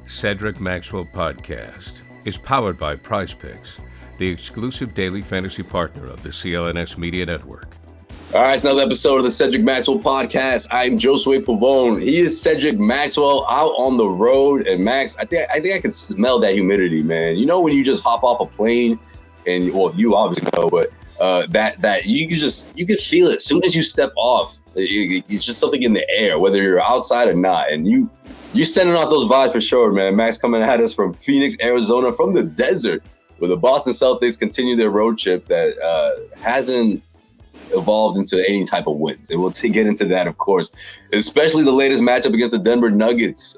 Cedric Maxwell Podcast is powered by Prize Picks, the exclusive daily fantasy partner of the CLNS Media Network. All right, it's another episode of the Cedric Maxwell Podcast. I'm Josue Pavon. He is Cedric Maxwell out on the road. And Max, I think I can smell that humidity, man. You know when you just hop off a plane and, well, you obviously know, but that you can feel it as soon as you step off. It's just something in the air, whether you're outside or not. And you're sending off those vibes for sure, man. Max coming at us from Phoenix, Arizona, from the desert, where the Boston Celtics continue their road trip that hasn't evolved into any type of wins. And we'll get into that, of course, especially the latest matchup against the Denver Nuggets.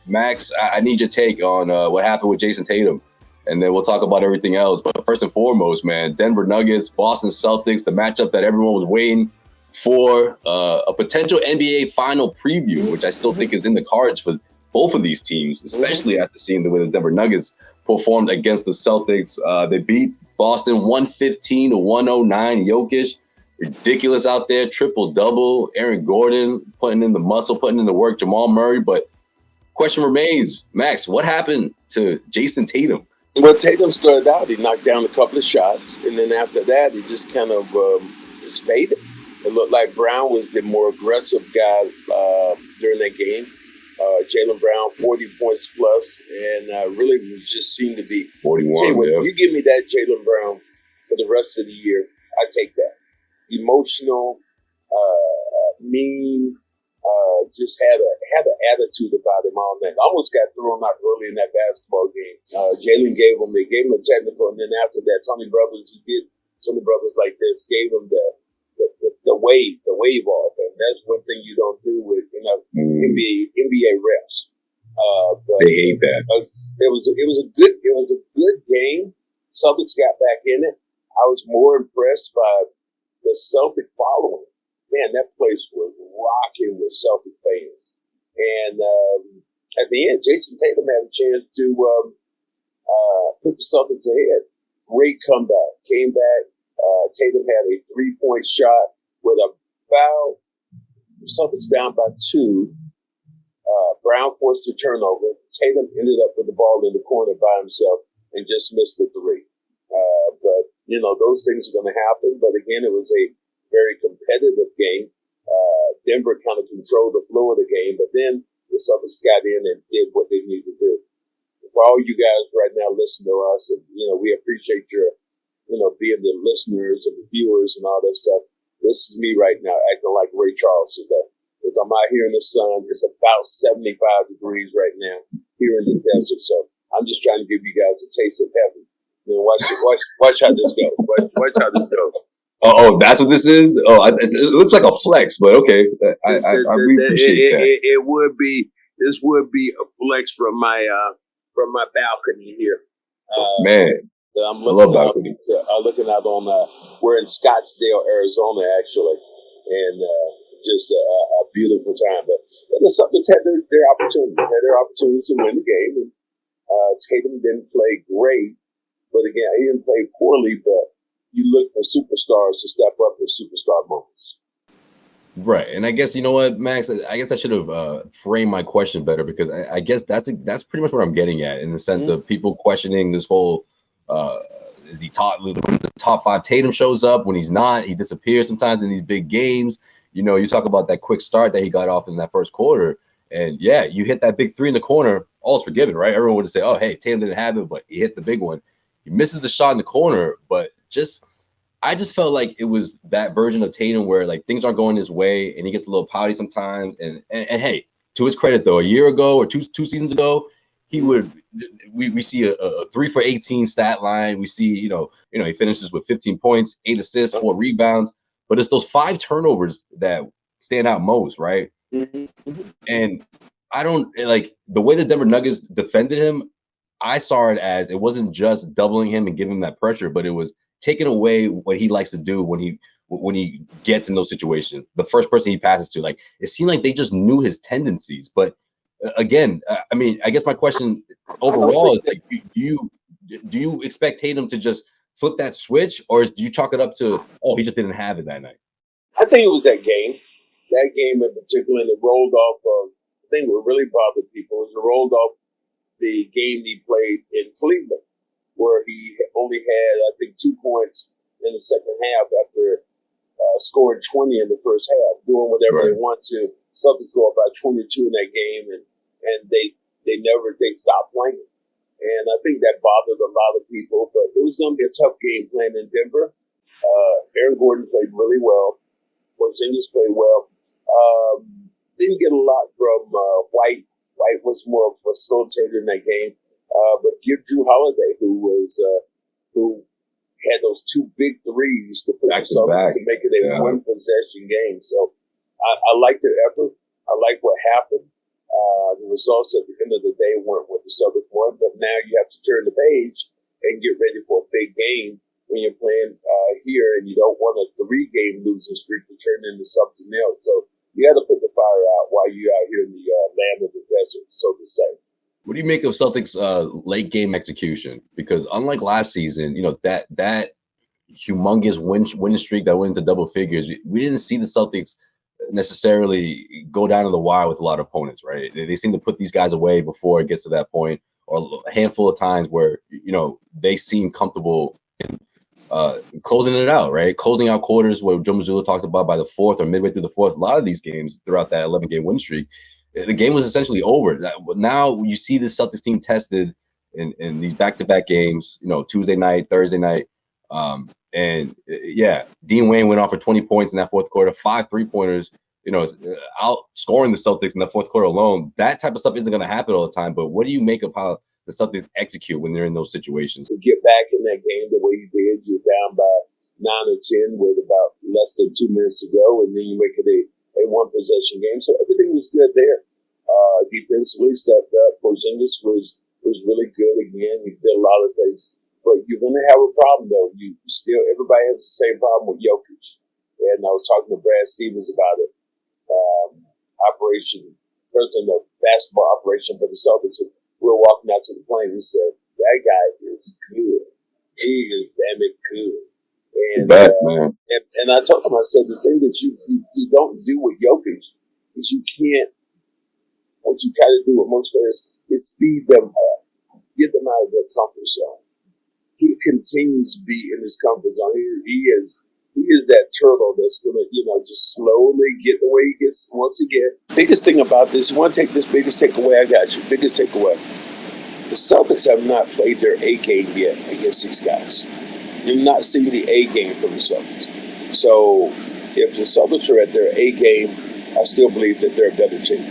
Max, I need your take on what happened with Jayson Tatum, and then we'll talk about everything else. But first and foremost, man, Denver Nuggets, Boston Celtics, the matchup that everyone was waiting for, a potential NBA final preview, which I still think is in the cards for both of these teams, especially after seeing the way the Denver Nuggets performed against the Celtics. They beat Boston 115-109. Jokic, ridiculous out there, triple-double. Aaron Gordon putting in the muscle, putting in the work. Jamal Murray. But question remains, Max, what happened to Jayson Tatum? Well, Tatum started out. He knocked down a couple of shots, and then after that, he just kind of just faded. It looked like Brown was the more aggressive guy during that game. Jaylen Brown, 40 points plus, and really just seemed to be 41. You give me that Jaylen Brown for the rest of the year, I take that. Emotional, mean, just had an attitude about him all night. Almost got thrown out early in that basketball game. Jaylen gave him a technical, and then after that, Tony Brothers like this, gave him the wave off, and that's one thing you don't do with NBA refs. But they hate that. It was a good game. Celtics got back in it. I was more impressed by the Celtic following. Man, that place was rocking with Celtic fans. And at the end, Jayson Tatum had a chance to put the Celtics ahead. Great comeback. Came back. Tatum had a 3-point shot with about Celtics down by 2. Brown forced a turnover. Tatum ended up with the ball in the corner by himself and just missed the 3. But, those things are going to happen. But again, it was a very competitive game. Denver kind of controlled the flow of the game, but then the Celtics got in and did what they needed to do. For all you guys right now listening to us, and, we appreciate your, being the listeners and the viewers and all that stuff. This is me right now acting like Ray Charles today. Because I'm out here in the sun. It's about 75 degrees right now here in the desert. So I'm just trying to give you guys a taste of heaven. Watch how this goes. Watch how this goes. Oh, that's what this is? Oh, it looks like a flex, but okay. I really appreciate that. It would be. This would be a flex from my balcony here. Man, I'm looking out on. We're in Scottsdale, Arizona, actually, and just a beautiful time. But the Celtics had their opportunity. Had their opportunity to win the game, and Tatum didn't play great, but again, he didn't play poorly. But you look for superstars to step up in superstar moments. Right. And I guess, you know what, Max, I guess I should have framed my question better, because I guess that's pretty much what I'm getting at, in the sense of people questioning this whole, is he the top 5? Tatum shows up. When he's not, he disappears sometimes in these big games. You talk about that quick start that he got off in that first quarter. And yeah, you hit that big 3 in the corner, all's forgiven, right? Everyone would say, oh, hey, Tatum didn't have it, but he hit the big one. He misses the shot in the corner, but I just felt like it was that version of Tatum where, like, things aren't going his way and he gets a little pouty sometimes. And hey, to his credit though, a year ago or two seasons ago, we see a 3 for 18 stat line. We see, he finishes with 15 points, 8 assists, 4 rebounds, but it's those 5 turnovers that stand out most, right? And I don't like the way the Denver Nuggets defended him. I saw it as it wasn't just doubling him and giving him that pressure, but it was taking away what he likes to do when he gets in those situations. The first person he passes to, like, it seemed like they just knew his tendencies. But again, I guess my question overall is, like, do you expect Tatum to just flip that switch, or do you chalk it up to, oh, he just didn't have it that night? I think it was that game. That game in particular, and it rolled off of, the thing that really bothered people was it rolled off the game he played in Cleveland, where he only had, I think, 2 points in the second half after scoring 20 in the first half, doing whatever they want to. Celtics go up by 22 in that game, and they stopped playing. And I think that bothered a lot of people, but it was going to be a tough game playing in Denver. Aaron Gordon played really well. Porzingis played well. Didn't get a lot from White. White was more of a facilitator in that game. But give Drew Holiday, who had those 2 big threes to put to make it a one possession game. So I like their effort. I like what happened. The results at the end of the day weren't what the Celtics wanted, but now you have to turn the page and get ready for a big game when you're playing here, and you don't want a 3-game losing streak to turn into something else. So you got to put the fire out while you're out here in the land of the desert, so to say. What do you make of Celtics' late game execution? Because unlike last season, that humongous win streak that went into double figures, we didn't see the Celtics necessarily go down to the wire with a lot of opponents, right? They seem to put these guys away before it gets to that point, or a handful of times where they seem comfortable in closing it out, right? Closing out quarters, what Joe Mazzulla talked about by the 4th or midway through the 4th. A lot of these games throughout that 11-game win streak, the game was essentially over. Now you see the Celtics team tested in these back-to-back games, Tuesday night, Thursday night. Dean Wayne went off for 20 points in that fourth quarter, 5 3-pointers, outscoring the Celtics in the fourth quarter alone. That type of stuff isn't going to happen all the time. But what do you make of how the Celtics execute when they're in those situations? To get back in that game the way you did, you're down by 9 or 10 with about less than 2 minutes to go, and then you make it a one-possession game. So everything was good there. Defensively stepped up. Porzingis was really good again. He did a lot of things. But you're going to have a problem, though. Everybody has the same problem with Jokic. And I was talking to Brad Stevens about it. President of basketball operation for the Celtics. And we were walking out to the plane. He said, that guy is good. He is damn it good. And, man. And I told him, I said, the thing that you don't do with Jokic is you can't, what you try to do with most players is speed them up, get them out of their comfort zone. He continues to be in his comfort zone. He is that turtle that's gonna, just slowly get the way he gets once again. Biggest thing about this, you want to take this biggest takeaway? I got you. Biggest takeaway. The Celtics have not played their A game yet against these guys. You've not seen the A game from the Celtics. So if the Celtics are at their A game, I still believe that they're a better team.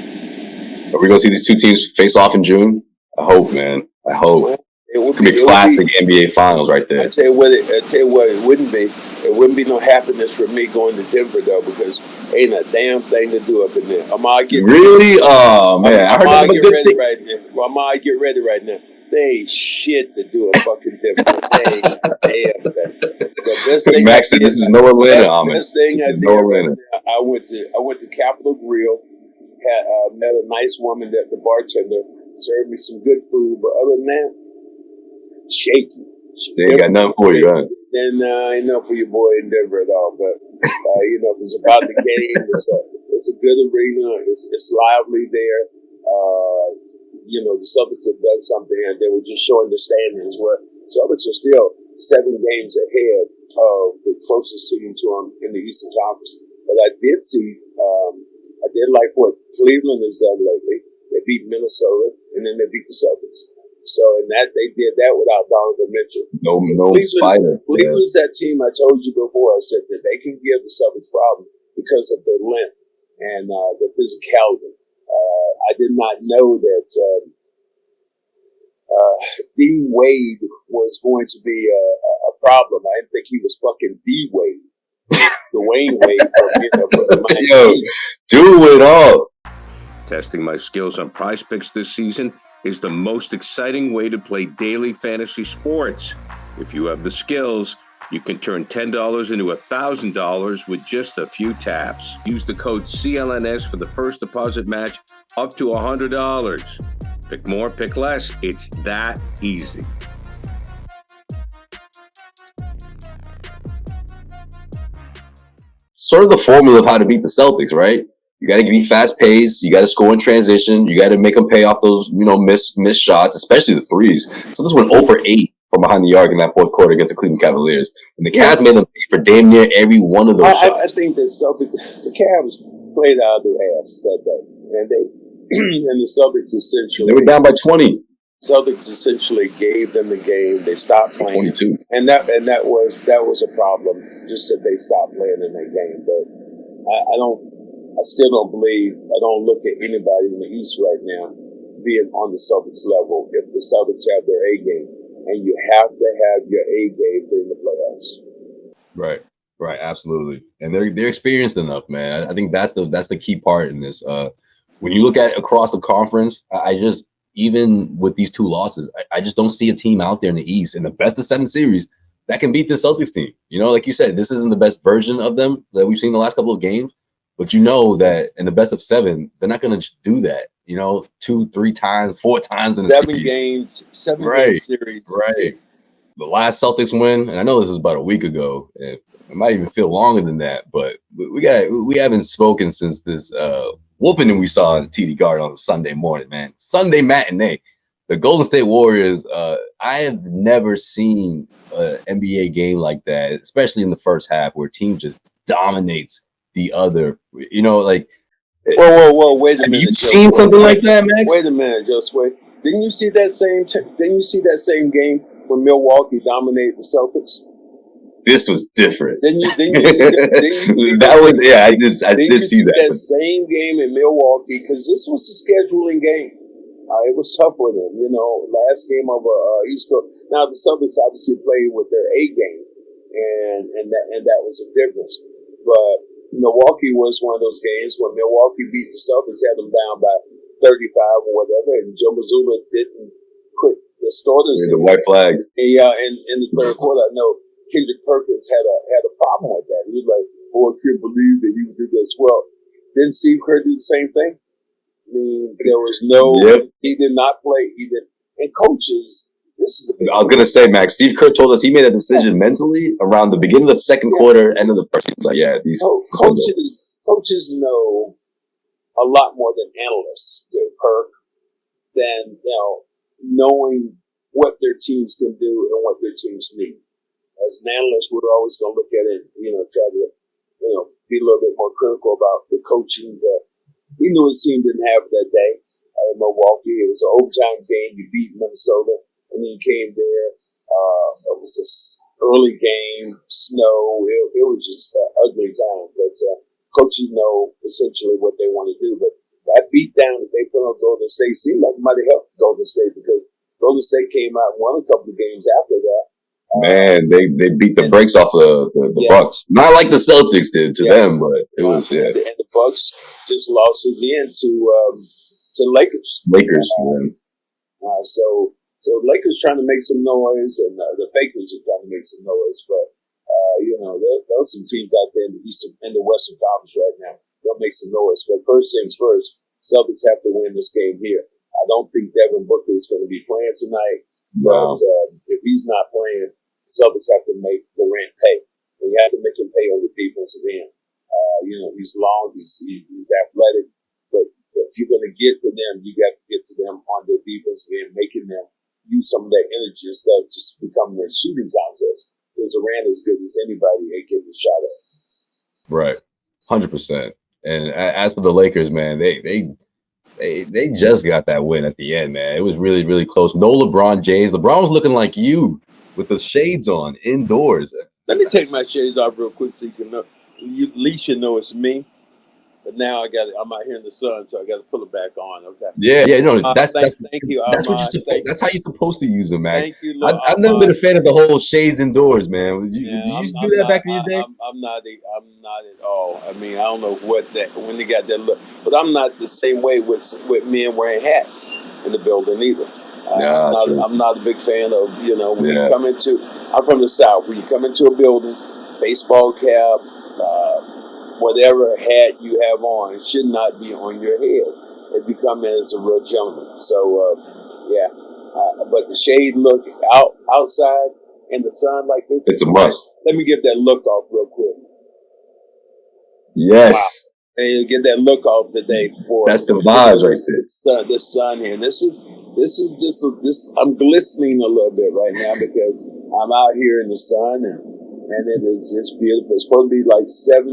Are we going to see these two teams face off in June? I hope, man. I hope. It could be classic NBA Finals right there. I tell you what, it wouldn't be. It wouldn't be no happiness for me going to Denver though, because ain't a damn thing to do up in there. Really? Oh man, I heard get ready right now. Well, I get ready right now. They ain't shit to do in fucking Denver. They ain't damn thing. The best thing Max said, "This is no Atlanta." The best thing I did. No Atlanta. I went to Capitol Grill. Met a nice woman that the bartender served me some good food, but other than that, shaky. They ain't got nothing for you, right? Then ain't nothing for your boy in Denver at all. But it's about the game. It's a good arena. It's lively there. The Celtics have done something, and they were just showing the standings where Celtics are still 7 games ahead of the closest team to them in the Eastern Conference. But I did see. I did like what Cleveland has done lately. They beat Minnesota, and then they beat the Celtics. So, they did that without Donovan Mitchell. No spider. Cleveland's that team I told you before. I said that they can give the Celtics problem because of their length and their physicality. I did not know that Dean Wade was going to be a problem. I didn't think he was fucking D Wade. Dwayne Wade from the Miami. Do it all. Testing my skills on Prize Picks this season is the most exciting way to play daily fantasy sports. If you have the skills, you can turn $10 into $1,000 with just a few taps. Use the code CLNS for the first deposit match up to $100. Pick more, pick less. It's that easy. Sort of the formula of how to beat the Celtics, right? You got to be fast paced. You got to score in transition. You got to make them pay off those, missed shots, especially the threes. So this went 0 for 8 from behind the arc in that fourth quarter against the Cleveland Cavaliers, and the Cavs made them pay for damn near every one of those shots. I think the Cavs played out of their ass that day, and the Celtics essentially they were down by 20. Celtics essentially gave them the game. They stopped playing, 22. and that was a problem. Just that they stopped playing in that game. But I still don't believe. I don't look at anybody in the East right now being on the Celtics level. If the Celtics have their A game, and you have to have your A game during the playoffs. Right, absolutely, and they're experienced enough, man. I think that's the key part in this. When you look at across the conference, I just. Even with these 2 losses, I just don't see a team out there in the East in the best of 7 series that can beat the Celtics team. Like you said, this isn't the best version of them that we've seen the last couple of games, but that in the best of 7, they're not going to do that. 2, 3 times, 4 times in a 7 series. Games, 7 game series. Right. The last Celtics win, and I know this was about a week ago, and it might even feel longer than that, but we haven't spoken since this whooping we saw in TD Garden on Sunday morning, man. Sunday matinee. The Golden State Warriors, I have never seen an NBA game like that, especially in the first half where a team just dominates the other. Whoa, wait a minute. Have you seen something like that, Max? Wait a minute, Josue. Didn't you see that same game when Milwaukee dominated the Celtics? This was different. Didn't you see that? I did see that. That same game in Milwaukee, because this was a scheduling game. It was tough with them, last game of East Coast. Now the Celtics obviously played with their A game, and that was a difference. But Milwaukee was one of those games when Milwaukee beat the Celtics, had them down by 35 or whatever, and Joe Mazzulla didn't put the starters in the white flag. In the third quarter, I know Kendrick Perkins had a problem with that. He was like, I can't believe that he would do this. Well, didn't Steve Kerr do the same thing? I mean, there was he did not play. He did, and coaches, this is a big I was going to say, Max, Steve Kerr told us he made a decision mentally around the beginning of the second quarter, end of the first. He's like, these coaches know a lot more than analysts do, Kirk, than, knowing what their teams can do and what their teams need. As an analyst, we're always going to look at it, try to, be a little bit more critical about the coaching. But he knew his team didn't have it that day in Milwaukee. It was an overtime game. You beat Minnesota, and then you came there. It was an early game, snow. It was just an ugly time. But coaches know essentially what they want to do. But that beat down that they put on Golden State seemed like it might have helped Golden State, because Golden State came out and won a couple of games after that. Man, they beat the brakes off the Bucks. Not like the Celtics did to them, but it was And the Bucks just lost again to Lakers. Man. So Lakers trying to make some noise, and the Fakers are trying to make some noise. But there's some teams out there in the Eastern and the Western Conference right now. They'll make some noise. But first things first, Celtics have to win this game here. I don't think Devin Booker is going to be playing tonight. Wow. But if he's not playing, Celtics have to make Durant pay. And you have to make him pay on the defensive end. He's long, he's athletic, but if you're going to get to them, you got to get to them on their defensive end, making them use some of that energy instead of just becoming a shooting contest. Because Durant is good as anybody they give a shot at. Right, 100%. And as for the Lakers, man, they just got that win at the end, man. It was really, really close. No LeBron James. LeBron was looking like you with the shades on indoors. Let me take my shades off real quick so you can know. You at least you know it's me. But now I'm out here in the sun, so I got to pull it back on. Okay. Yeah. Thank you. That's how you're supposed to use them, man. Thank you. I've never been a fan of the whole shades indoors, man. Did you used to do that back in your day? I'm not at all. I mean, I don't know when they got that look, but I'm not the same way with men wearing hats in the building either. I'm not a big fan of when you come into. I'm from the South. When you come into a building, baseball cap, whatever hat you have on, it should not be on your head. If you come in as a real gentleman. So but the shade look outside in the sun like this, it's a must. Let me get that look off real quick. Yes. Wow. And you get that look off today for that's the vibes right there. The sun here. This is just I'm glistening a little bit right now because I'm out here in the sun and it's beautiful. It's supposed to be like 70,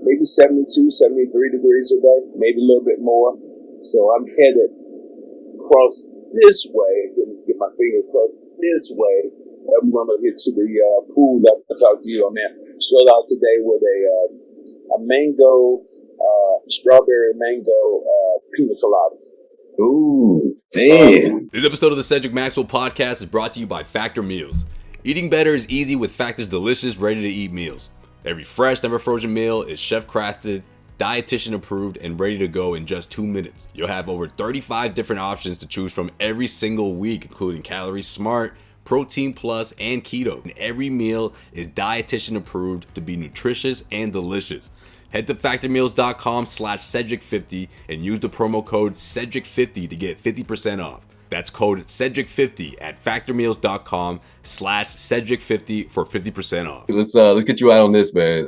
maybe 72, 73 degrees a day, maybe a little bit more. So I'm headed across this way, get my finger across this way. I'm going to get to the pool that I talked to you on there. Straight out today with a mango, strawberry mango pina colada. Ooh, damn. This episode of the Cedric Maxwell Podcast is brought to you by Factor Meals. Eating better is easy with Factor's delicious, ready-to-eat meals. Every fresh, never frozen meal is chef-crafted, dietitian approved, and ready to go in just 2 minutes. You'll have over 35 different options to choose from every single week, including Calorie Smart, Protein Plus, and Keto. And every meal is dietitian approved to be nutritious and delicious. Head to factormeals.com/Cedric50 and use the promo code Cedric50 to get 50% off. That's code Cedric50 at factormeals.com/Cedric50 for 50% off. Let's get you out on this, man.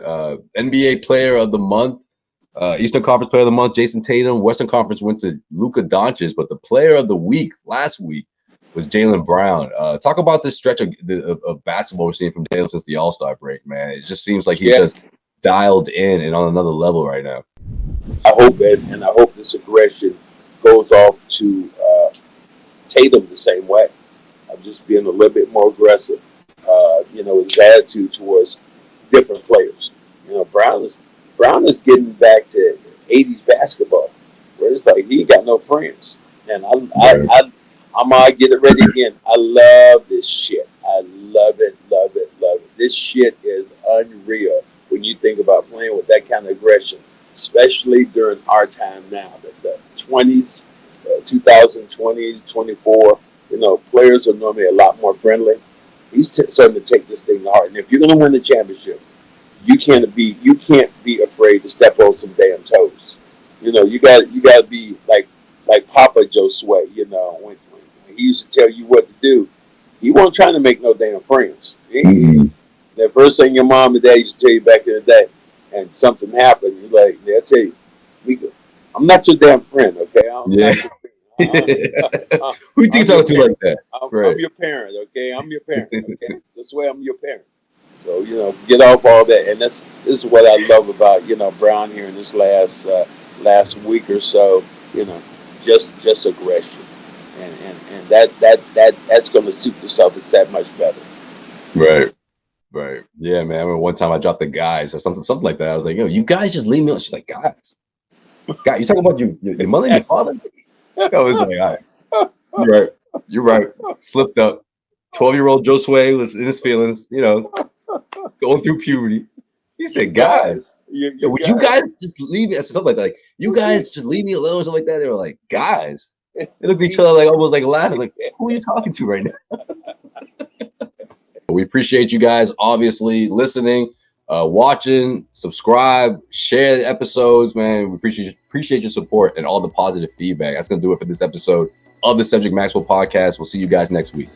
NBA Player of the Month, Eastern Conference Player of the Month, Jayson Tatum. Western Conference went to Luka Doncic, but the Player of the Week last week was Jaylen Brown. Talk about this stretch of basketball we're seeing from Tatum since the All-Star break, man. It just seems like he's just dialed in and on another level right now. I hope and I hope this aggression goes off to Tatum the same way. I'm just being a little bit more aggressive. His attitude towards different players. Brown is getting back to 80s basketball, where it's like he ain't got no friends. And I'm gonna get it ready again. I love this shit. I love it. This shit is unreal when you think about playing with that kind of aggression, especially during our time now, the 20s, 2020s, 24. Players are normally a lot more friendly. He's starting to take this thing to heart. And if you're going to win the championship, you can't be afraid to step on some damn toes. You got to be like Papa Josue. When he used to tell you what to do, he wasn't trying to make no damn friends. The first thing your mom and dad used to tell you back in the day, and something happened, you're like, they'll tell you, I'm not your damn friend, okay? I'm not your friend. Who do you think talking to like that? I'm your parent, okay? I'm your parent, okay? This way I'm your parent. So, get off all that. And this is what I love about, Brown here in this last week or so, just aggression. And that's going to suit the Celtics that much better. Right. Yeah, man. I remember one time I dropped the guys or something like that. I was like, you guys just leave me alone. She's like, guys, you talking about your mother and your father? I was like, all right. You're right. Slipped up. 12-year-old Josue was in his feelings, going through puberty. He said, guys, would you guys just leave me? Something like that. Like, you guys just leave me alone or something like that. They were like, guys. They looked at each other like almost like laughing, like, who are you talking to right now? We appreciate you guys, obviously, listening, watching, subscribe, share the episodes, man. We appreciate your support and all the positive feedback. That's going to do it for this episode of the Cedric Maxwell Podcast. We'll see you guys next week.